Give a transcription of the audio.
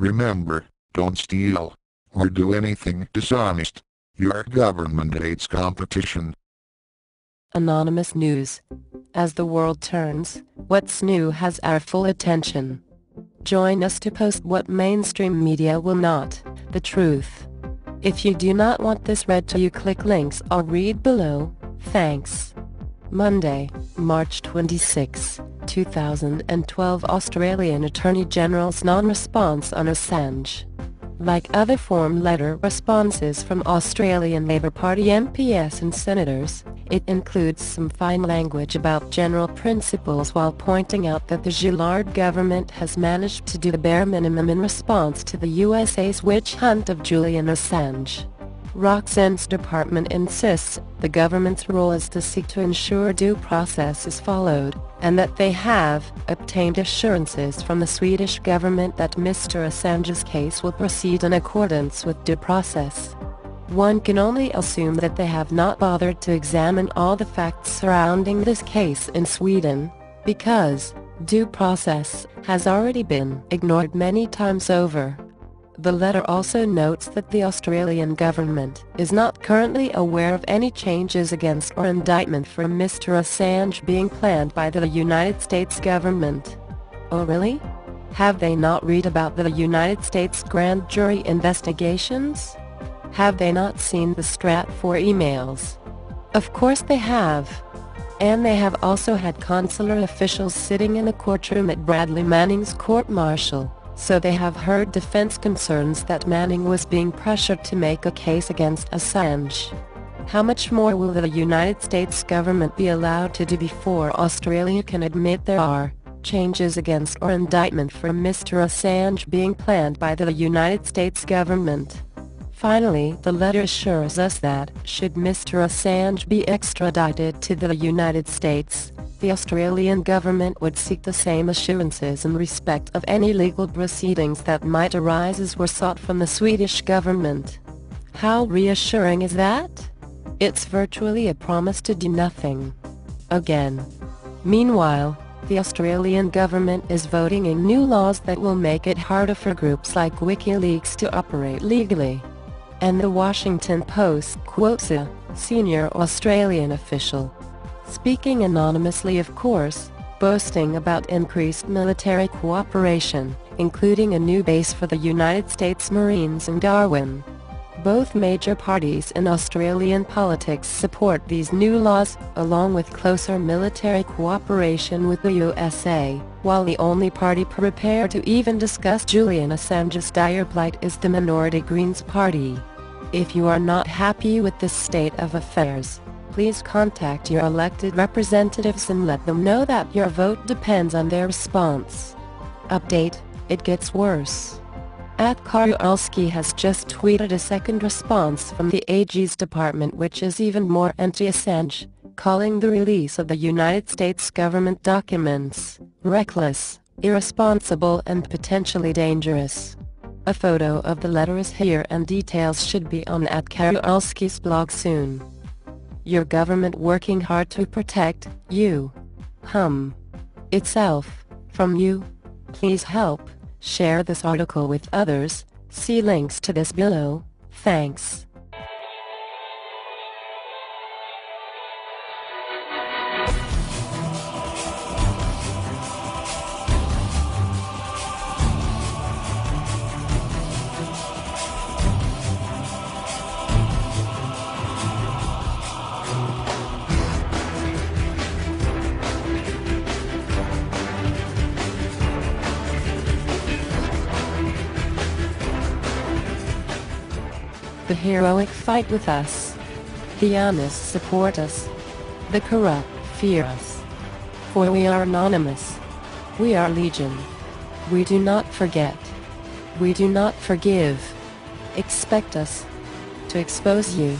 Remember, don't steal or do anything dishonest. Your government hates competition. Anonymous News. As the world turns, what's new has our full attention. Join us to post what mainstream media will not, the truth. If you do not want this read to you, click links I'll read below. Thanks. Monday, March 26, 2012. Australian Attorney General's non-response on Assange. Like other form letter responses from Australian Labor Party MPs and senators, it includes some fine language about general principles while pointing out that the Gillard government has managed to do the bare minimum in response to the USA's witch hunt of Julian Assange. Roxon's department insists the government's role is to seek to ensure due process is followed, and that they have obtained assurances from the Swedish government that Mr Assange's case will proceed in accordance with due process. One can only assume that they have not bothered to examine all the facts surrounding this case in Sweden, because due process has already been ignored many times over. The letter also notes that the Australian government is not currently aware of any changes against or indictment for Mr Assange being planned by the United States government. Oh really? Have they not read about the United States grand jury investigations? Have they not seen the Stratfor emails? Of course they have. And they have also had consular officials sitting in the courtroom at Bradley Manning's court-martial. So they have heard defense concerns that Manning was being pressured to make a case against Assange. How much more will the United States government be allowed to do before Australia can admit there are changes against or indictment for Mr Assange being planned by the United States government? Finally, the letter assures us that, should Mr Assange be extradited to the United States, the Australian government would seek the same assurances in respect of any legal proceedings that might arise as were sought from the Swedish government. How reassuring is that? It's virtually a promise to do nothing. Again. Meanwhile, the Australian government is voting in new laws that will make it harder for groups like WikiLeaks to operate legally. And the Washington Post quotes a senior Australian official, speaking anonymously of course, boasting about increased military cooperation, including a new base for the United States Marines in Darwin. Both major parties in Australian politics support these new laws, along with closer military cooperation with the USA, while the only party prepared to even discuss Julian Assange's dire plight is the minority Greens Party. If you are not happy with this state of affairs, please contact your elected representatives and let them know that your vote depends on their response. Update: it gets worse. @Kowalski has just tweeted a second response from the AG's department which is even more anti-Assange, calling the release of the United States government documents reckless, irresponsible and potentially dangerous. A photo of the letter is here and details should be on @Kowalski's blog soon. Your government working hard to protect you itself from you? Please help share this article with others. See links to this below. Thanks. The heroic fight with us. The honest support us. The corrupt fear us. For we are anonymous. We are legion. We do not forget. We do not forgive. Expect us to expose you.